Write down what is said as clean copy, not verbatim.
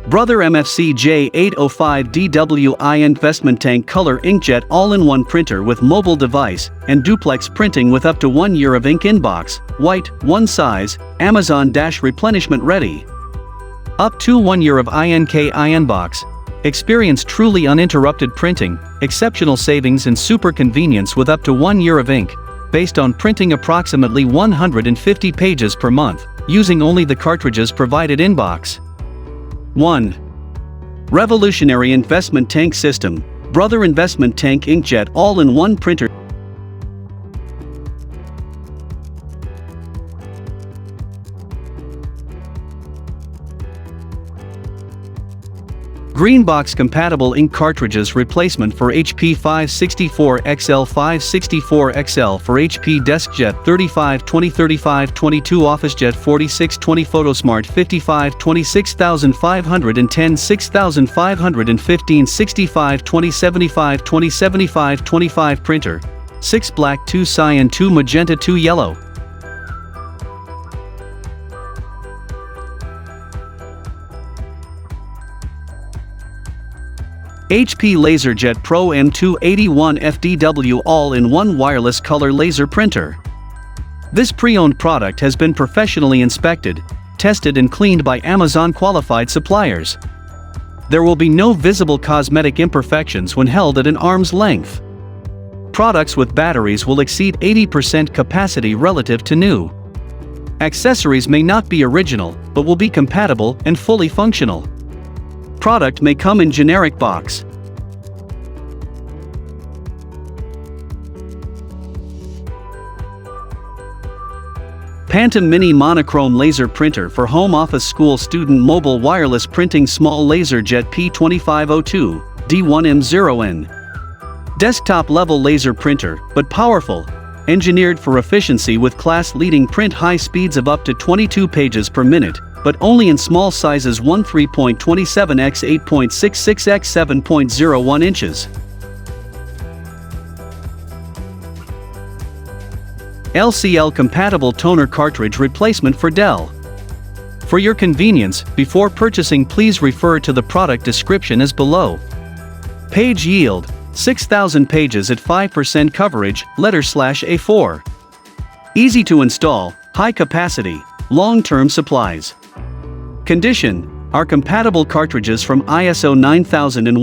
Brother MFC J805DW INKvestmentTank Color Inkjet all-in-one printer with mobile device and duplex printing with up to 1 year of ink inbox, white, one size, Amazon-replenishment ready. Up to 1 year of INKvestmentTank. Experience truly uninterrupted printing, exceptional savings and super convenience with up to 1 year of ink, based on printing approximately 150 pages per month, using only the cartridges provided inbox. 1. Revolutionary investment tank system, Brother INKvestmentTank Inkjet all-in-one printer. GREENBOX compatible ink cartridges replacement for HP 564XL 564XL for HP DeskJet 3520 3522 OfficeJet 4620 PhotoSmart 5520 6510 6515 6520 7520 7525 printer 6 black 2 cyan 2 magenta 2 yellow. HP Laserjet Pro M281 FDW all-in-one wireless color laser printer. This pre-owned product has been professionally inspected, tested and cleaned by Amazon qualified suppliers. There will be no visible cosmetic imperfections when held at an arm's length. Products with batteries will exceed 80% capacity relative to new. Accessories may not be original, but will be compatible and fully functional. Product may come in generic box. Pantum Mini Monochrome Laser Printer for Home Office School Student Mobile Wireless Printing Small Laserjet P2502, D1M0N. Desktop level laser printer, but powerful. Engineered for efficiency with class-leading print high speeds of up to 22 pages per minute, but only in small sizes 3.27 x 8.66 x 7.01 inches. LCL-compatible toner cartridge replacement for Dell. For your convenience, before purchasing please refer to the product description as below. Page yield, 6,000 pages at 5% coverage, letter/A4. Easy to install, high capacity, long-term supplies. Condition: are compatible cartridges from ISO 9001.